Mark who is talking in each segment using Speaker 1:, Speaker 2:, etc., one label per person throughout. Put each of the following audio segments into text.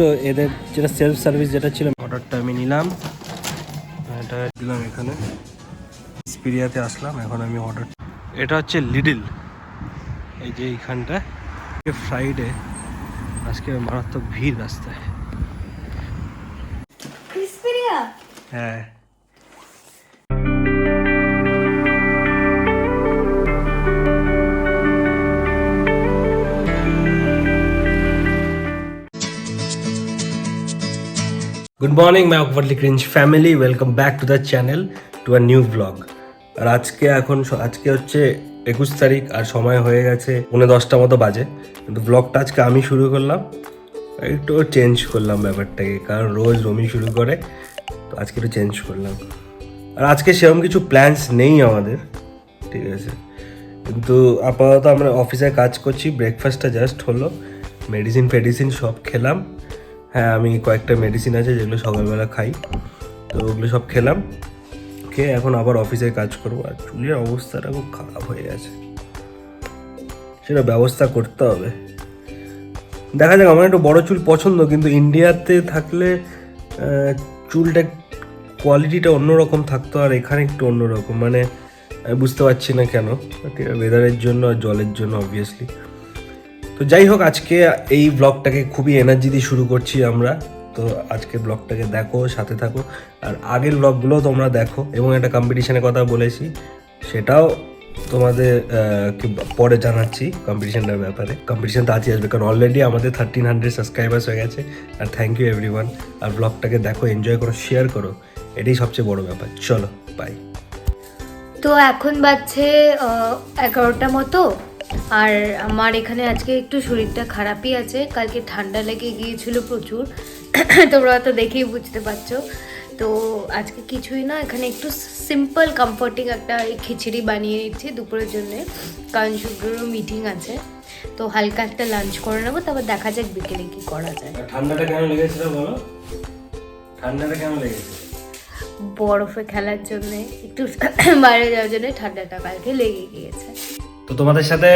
Speaker 1: তো এদের যেটা সেলফ সার্ভিস যেটা ছিল অর্ডারটা আমি নিলাম, এটা দিলাম এখানে, স্পিরিয়াতে আসলাম। এখন আমি অর্ডার, এটা হচ্ছে লিডল, এই যে এইখানটা ফ্রাইডে, আজকে মারাত্মক ভিড় রাস্তায়। হ্যাঁ, good morning, my awkwardly cringe family, welcome back to the channel to a new vlog. আর আজকে হচ্ছে 21 তারিখ, আর সময় হয়ে গেছে 9:10 মতো বাজে। কিন্তু ব্লগটা আজকে আমি শুরু করলাম, একটু চেঞ্জ করলাম ব্যাপারটাকে, কারণ রোজ রমি শুরু করে, তো আজকে একটু চেঞ্জ করলাম। আর আজকে সেরকম কিছু প্ল্যানস নেই আমাদের, ঠিক আছে, কিন্তু আপাতত আমরা অফিসে কাজ করছি। ব্রেকফাস্টটা জাস্ট হলো, মেডিসিন সব খেলাম। হ্যাঁ, আমি কয়েকটা মেডিসিন আছে যেগুলো সকালবেলা খাই, তো ওগুলো সব খেলাম, খেয়ে এখন আবার অফিসে কাজ করবো। আর চুলের অবস্থাটা খুব খারাপ হয়ে গেছে, সেটা ব্যবস্থা করতে হবে। দেখা যাক, আমার একটু বড় চুল পছন্দ, কিন্তু ইন্ডিয়াতে থাকলে চুলটা কোয়ালিটিটা অন্যরকম থাকতো, আর এখানে একটু অন্যরকম, মানে আমি বুঝতে পারছি না কেন, ঠিক আছে, ওয়েদারের জন্য আর জলের জন্য অবভিয়াসলি। তো যাই হোক, আজকে এই ব্লগটাকে খুবই এনার্জি দিয়ে শুরু করছি আমরা। তো আজকে ব্লগটাকে দেখো, সাথে থাকো, আর আগের ব্লগগুলোও তোমরা দেখো। এবং একটা কম্পিটিশনের কথা বলেছি, সেটাও তোমাদের পরে জানাচ্ছি কম্পিটিশনটার ব্যাপারে। কম্পিটিশন তো আজই আসবে, কারণ অলরেডি আমাদের 1300 সাবস্ক্রাইবার্স হয়ে গেছে। আর থ্যাংক ইউ এভরিওয়ান। আর ব্লগটাকে দেখো, এনজয় করো, শেয়ার করো, এটাই সবচেয়ে বড় ব্যাপার। চলো, বাই।
Speaker 2: তো এখন বাজছে 11টা মতো। আর আমার এখানে আজকে একটু শরীরটা খারাপই আছে, কালকে ঠান্ডা লেগে গিয়েছিল প্রচুর, তোমরা তো দেখেই বুঝতে পারছো। তো আজকে কিছুই না, এখানে একটু সিম্পল কমফোর্টিং একটা খিচুড়ি বানিয়ে নিচ্ছি দুপুরের জন্য, কারণ শুক্রবারও মিটিং আছে। তো হালকা একটা লাঞ্চ করে নেবো, তারপর দেখা যাক বিকেলে কি করা যায়।
Speaker 1: ঠান্ডাটা কেন লেগেছিল বলো? ঠান্ডাটা কেন লেগেছে?
Speaker 2: বরফে খেলার জন্য, একটু বাইরে যাওয়ার জন্য ঠান্ডাটা কালকে লেগে গিয়েছে।
Speaker 1: তো তোমাদের সাথে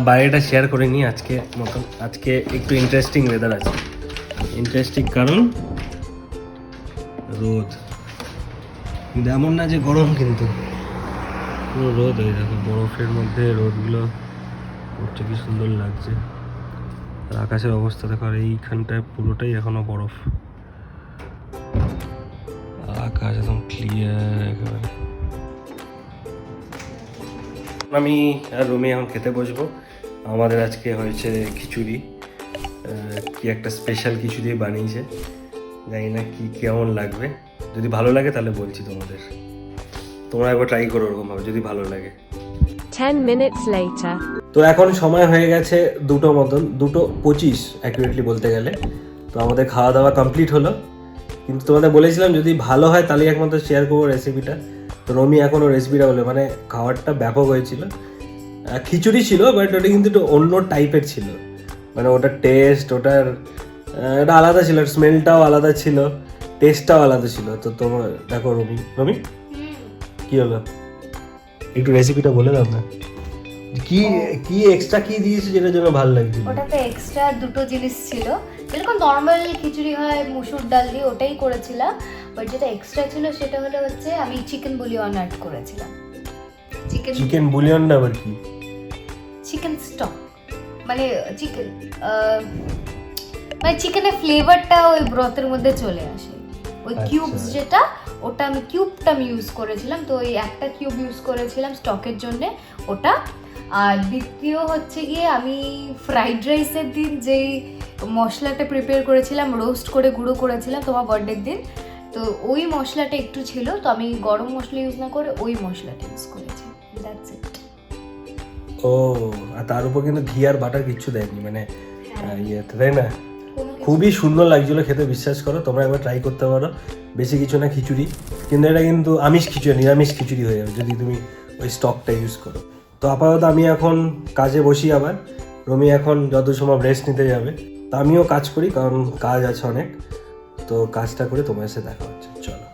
Speaker 1: বাইরেটা শেয়ার করে নিই আজকে মতন। আজকে একটু ইন্টারেস্টিং ওয়েদার আছে, ইন্টারেস্টিং কারণ রোদ, কিন্তু এমন না যে গরম, কিন্তু পুরো রোদ হয়ে দেখো, বরফের মধ্যে রোদগুলো পড়ছে, কি সুন্দর লাগছে। আর আকাশের অবস্থা দেখো, আর এইখানটায় পুরোটাই এখনো বরফ, আকাশ একদম ক্লিয়ার একেবারে। আমি আর রুমি এখন খেতে বসবো। আমাদের আজকে হয়েছে খিচুড়ি, কি একটা স্পেশাল কিছু দিয়ে বানিয়েছে, জানি না কি কেমন লাগবে। যদি ভালো লাগে তাহলে বলছি তোমাদের, তোমরা একবার ট্রাই করো ওরকমভাবে, যদি ভালো লাগে।
Speaker 3: 10 minutes later.
Speaker 1: তো এখন সময় হয়ে গেছে 2টো মতন, 2:25 অ্যাকুরেটলি বলতে গেলে। তো আমাদের খাওয়া দাওয়া কমপ্লিট হলো, কিন্তু তোমাদের বলেছিলাম যদি ভালো হয় তাহলে একমাত্র শেয়ার করবো রেসিপিটা। তো রমি এখনও রেসিপিটা বলে, মানে খাবারটা ব্যাপক হয়েছিল। খিচুড়ি ছিল, বাট ওটা কিন্তু একটু অন্য টাইপের ছিল, মানে ওটার টেস্ট, ওটার এটা আলাদা ছিল, স্মেলটাও আলাদা ছিল, টেস্টটাও আলাদা ছিল। তো তোমার দেখো রমি কি হলো, একটু রেসিপিটা বলে দাও না, কি কি এক্সট্রা কি দিয়েছে যেটার জন্য ভালো লাগছিল?
Speaker 2: ওটাতে এক্সট্রা দুটো জিনিস ছিল, যেরকম নর্মাল খিচুড়ি হয় মুসুর ডাল দিয়ে, ওটাই করেছিলাম। বাট যেটা এক্সট্রা ছিল সেটা হলো হচ্ছে আমি চিকেন বুলিয়ন অ্যাড করেছিলাম।
Speaker 1: চিকেন বুলিয়নটা আবার কি?
Speaker 2: চিকেন স্টক, মানে চিকেন, মানে চিকেনের ফ্লেভারটা ওই ব্রথের মধ্যে চলে আসে। ওই কিউবস যেটা, ওটা আমি কিউবটা আমি ইউজ করেছিলাম। তো ওই একটা কিউব ইউজ করেছিলাম স্টকের জন্য, ওটা। আর দ্বিতীয় হচ্ছে গিয়ে আমি ফ্রাইড রাইসের দিন যেই মশলাটা প্রিপেয়ার করেছিলাম, রোস্ট করে গুঁড়ো করেছিলাম তোমার বার্থডের দিন, তো ওই মশলাটা একটু ছিল, তো আমি গরম মশলা ইউজ না করে ওই মশলাটা ইউজ করেছি। That's it.
Speaker 1: ও, আর তার উপর কিন্তু ঘি আর বাটার কিচ্ছু দেয়নি, মানে ইয়েতে, তাই না? খুবই সুন্দর লাগছিল খেতে, বিশ্বাস করো, তোমরা একবার ট্রাই করতে পারো। বেশি কিছু না খিচুড়ি, কিন্তু এটা কিন্তু আমিষ খিচুড়ি, নিরামিষ খিচুড়ি হয়ে যাবে যদি তুমি ওই স্টকটা ইউজ করো। তো আপাতত আমি এখন কাজে বসি আবার, রমি এখন যত সময় রেস্ট নিতে যাবে। তা আমিও কাজ করি, কারণ কাজ আছে অনেক। তো কাজটা করে তোমার সাথে দেখা হচ্ছে, চলো।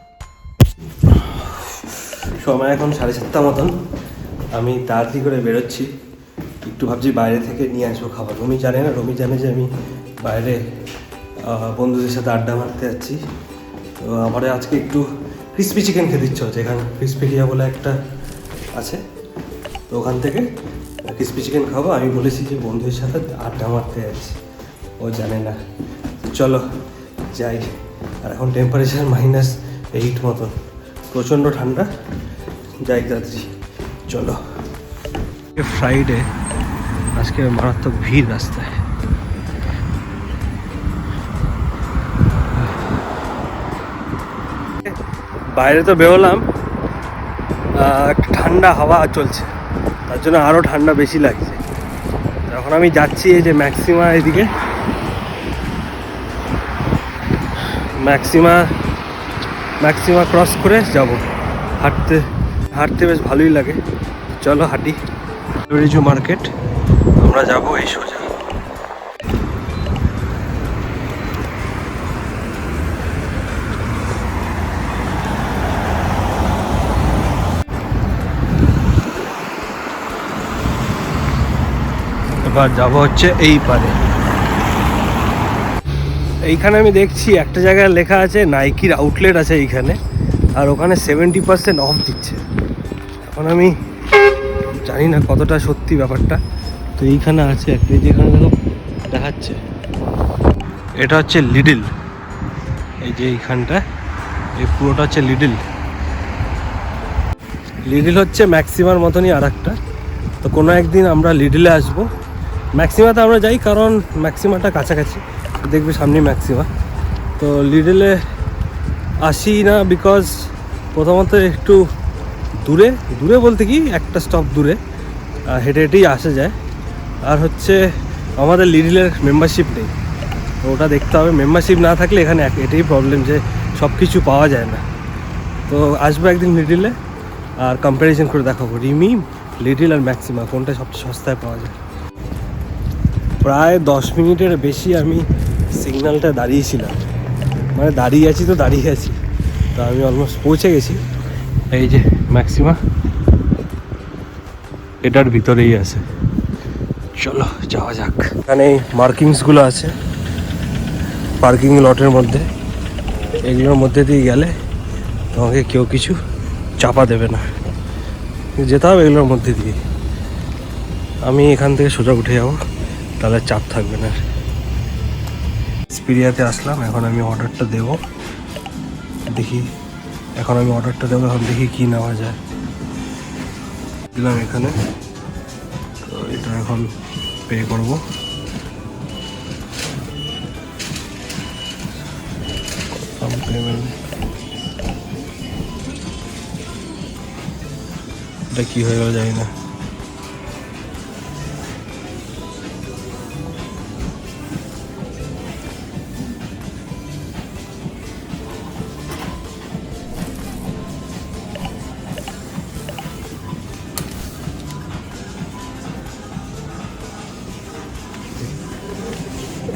Speaker 1: সময় এখন 7:30 মতন, আমি তাড়াতাড়ি করে বেরোচ্ছি, একটু ভাবছি বাইরে থেকে নিয়ে আসবো খাবার। রমি জানে না, রমি জানে যে আমি বাইরে বন্ধুদের সাথে আড্ডা মারতে যাচ্ছি। তো আমার আজকে একটু ক্রিসপি চিকেন খেতে ইচ্ছে হচ্ছে, এখানে ক্রিসপিডিয়া বলে একটা আছে, তো ওখান থেকে ক্রিসপি চিকেন খাবো। আমি বলেছি যে বন্ধুদের সাথে আড্ডা মারতে যাচ্ছি, ও জানে না। চলো যাই। আর এখন টেম্পারেচার -8 মতন, প্রচণ্ড ঠান্ডা। যাই তাড়াতাড়ি, চলো। ফ্রাইডে, আজকে মারাত্মক ভিড় রাস্তায়। বাইরে তো বেরোলাম, একটা ঠান্ডা হাওয়া চলছে, তার জন্য আরও ঠান্ডা বেশি লাগছে। এখন আমি যাচ্ছি এই যে ম্যাক্সিমা, এদিকে ম্যাক্সিমা ক্রস করে যাব। হাঁটতে হাঁটতে বেশ ভালোই লাগে। চলো হাঁটি। টুরিজু মার্কেট আমরা যাব এই সোজা। এবার যাবো হচ্ছে এই পারে। এইখানে আমি দেখছি একটা জায়গায় লেখা আছে নাইকির আউটলেট আছে এইখানে, আর ওখানে 70% অফ দিচ্ছে। এখন আমি জানি না কতটা সত্যি ব্যাপারটা, তো এইখানে আছে একটা, যেখানে দেখাচ্ছে। এটা হচ্ছে লিডল, এই যে এইখানটা, এই পুরোটা হচ্ছে লিডল। লিডল হচ্ছে ম্যাক্সিমার মতনই আর একটা। তো কোনো একদিন আমরা লিডলে আসবো। ম্যাক্সিমাতে আমরা যাই কারণ ম্যাক্সিমাটা কাছাকাছি, দেখবে সামনে ম্যাক্সিমা। তো লিডলে আসি না বিকজ প্রথমত একটু দূরে দূরে বলতে কি একটা স্টপ দূরে, হেঁটে হেঁটেই আসা যায়। আর হচ্ছে আমাদের লিডলের মেম্বারশিপ নেই, তো ওটা দেখতে হবে। মেম্বারশিপ না থাকলে এখানে এটাই প্রবলেম যে সব কিছু পাওয়া যায় না। তো আসবো একদিন লিডলে, আর কম্প্যারিজন করে দেখাবো রিমি, লিডল আর ম্যাক্সিমা কোনটা সবচেয়ে সস্তায় পাওয়া যায়। প্রায় 10 মিনিটের বেশি আমি সিগন্যালটা দাঁড়িয়েছিলাম, মানে দাঁড়িয়ে আছি তো দাঁড়িয়ে আছি। তো আমি অলমোস্ট পৌঁছে গেছি। এই যে ম্যাক্সিমা এটার ভিতরেই আছে, চলো যাওয়া যাক। এখানে মার্কিংসগুলো আছে পার্কিং লটের মধ্যে, এগুলোর মধ্যে দিয়ে গেলে তোমাকে কেউ কিছু চাপা দেবে না, যেতে হবে এগুলোর মধ্যে দিয়ে। আমি এখান থেকে সোজা উঠে যাবো, তাহলে চাপ থাকবে না। এক্সপিরিয়াতে আসলাম, এখন আমি অর্ডারটা দেবো। দেখি এখন দেখি কি নেওয়া যায়। দিলাম এখানে, তো এটা এখন পে করবো। পেমেন্ট, এটা কি হয়ে গেল জানি না।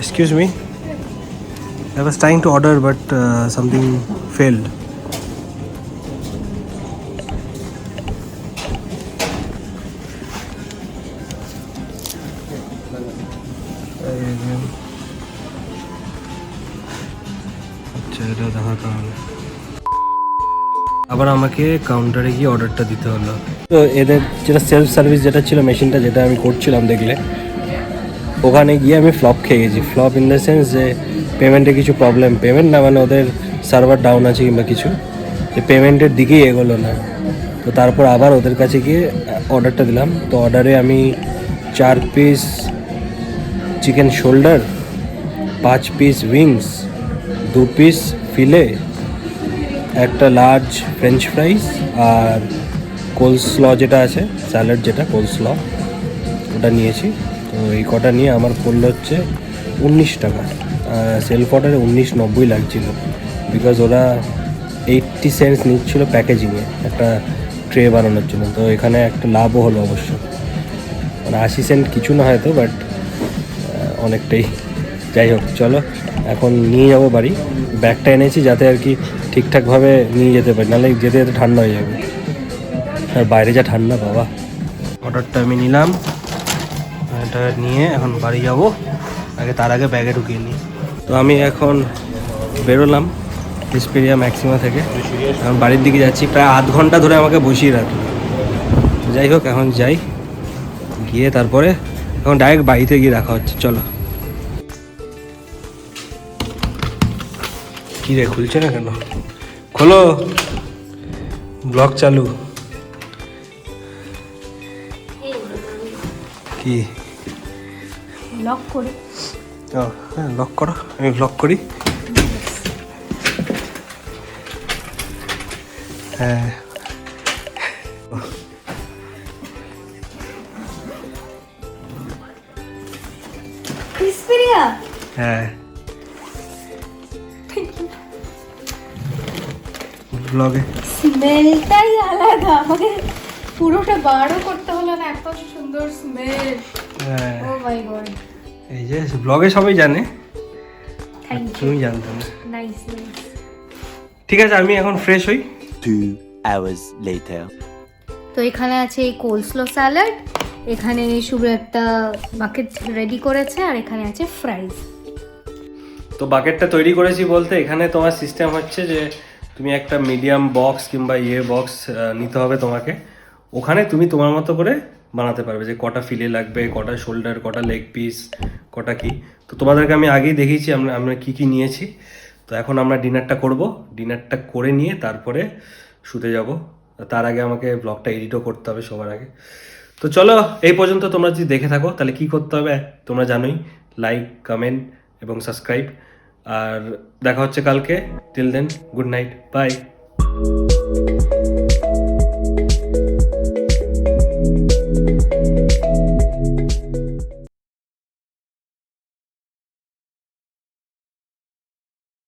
Speaker 1: Excuse me, I was trying to order but something failed. আচ্ছা, এটা দেখাতে হবে। আবার আমাকে কাউন্টারে গিয়ে অর্ডারটা দিতে হলো। তো এদের যেটা সেলফ সার্ভিস যেটা ছিল, মেশিনটা যেটা আমি করছিলাম দেখলে, ওখানে গিয়ে আমি ফ্লপ খেয়ে গেছি। ফ্লপ ইন দ্য সেন্স যে পেমেন্টে কিছু প্রবলেম, পেমেন্ট না মানে ওদের সার্ভার ডাউন আছে কিংবা কিছু, যে পেমেন্টের দিকেই এগোলো না। তো তারপর আবার ওদের কাছে গিয়ে অর্ডারটা দিলাম। তো অর্ডারে আমি 4 piece chicken shoulder, 5 piece wings, 2 piece fillet, একটা লার্জ ফ্রেঞ্চ ফ্রাইস, আর কোলস্ল যেটা আছে, স্যালাড যেটা কোলস্ল, ওটা নিয়েছি। তো এই কটা নিয়ে আমার পড়লো হচ্ছে 19 টাকা। সেলফ অর্ডারে 19.90 লাগছিল, বিকজ ওরা 80 সেন্টস নিচ্ছিল প্যাকেজিংয়ে একটা ট্রে বানানোর জন্য। তো এখানে একটা লাভও হলো অবশ্য, মানে 80 সেন্ট কিছু না হয়তো, বাট অনেকটাই। যাই হোক, চলো এখন নিয়ে যাবো বাড়ি। ব্যাগটা এনেছি যাতে আর কি ঠিকঠাকভাবে নিয়ে যেতে পারি, নাহলে যেতে যেতে ঠান্ডা হয়ে যাবে। আর বাইরে যা ঠান্ডা বাবা। অর্ডারটা আমি নিলাম, এটা নিয়ে এখন বাড়ি যাব। তার আগে ব্যাগে ঢুকিয়ে নিই। তো আমি এখন বেরোলাম ভিসপেরিয়া ম্যাক্সিমা থেকে, এখন বাড়ির দিকে যাচ্ছি। প্রায় আধ ঘন্টা ধরে আমাকে বসিয়ে রাখলো। যাই হোক, এখন যাই, গিয়ে তারপরে এখন ডাইরেক্ট বাড়িতে গিয়ে রাখা হচ্ছে। চলো। কি রে, খুলছে না কেন? খোলো, ব্লগ চালু। কি
Speaker 2: লক করে
Speaker 1: ও হ্যাঁ, লক করো, আমি ব্লগ করি। হ্যাঁ
Speaker 2: ক্রিসপেরিয়া
Speaker 1: হ্যাঁ, ব্লগে
Speaker 2: স্মেলটাই আলাদা, আমাকে পুরোটা বারও করতে হলো না, এত সুন্দর স্মেল।
Speaker 1: হ্যাঁ,
Speaker 2: ও মাই গড,
Speaker 1: এই যে ব্লগে সবাই জানে,
Speaker 2: থ্যাংক ইউ,
Speaker 1: তুমি জানতো না।
Speaker 2: Nice nice.
Speaker 1: ঠিক আছে, আমি এখন ফ্রেশ হই।
Speaker 4: 2 hours later.
Speaker 2: তো এখানে আছে এই কোলস্লো স্যালাড, এখানে শুভ একটা বাকেট রেডি করেছে, আর এখানে আছে ফ্রাইজ।
Speaker 1: তো বাকেটটা তৈরি করেছি বলতে, এখানে তোমার সিস্টেম হচ্ছে যে তুমি একটা মিডিয়াম বক্স কিংবা বক্স নিতে হবে তোমাকে। ওখানে তুমি তোমার মতো করে বানাতে পারবে যে কটা ফিলে লাগবে, কটা শোল্ডার, কটা লেগ পিস, কটা কি। তো তোমাদেরকে আমি আগেই দেখিয়েছি আমরা কী কী নিয়েছি। তো এখন আমরা ডিনারটা করব, ডিনারটা করে নিয়ে তারপরে শুতে যাব। তার আগে আমাকে ব্লগটা এডিটও করতে হবে সবার আগে। তো চলো, এই পর্যন্ত তোমরা যদি দেখে থাকো তাহলে কি করতে হবে তোমরা জানোই, লাইক, কমেন্ট এবং সাবস্ক্রাইব। আর দেখা হচ্ছে কালকে। Till then, good night, by.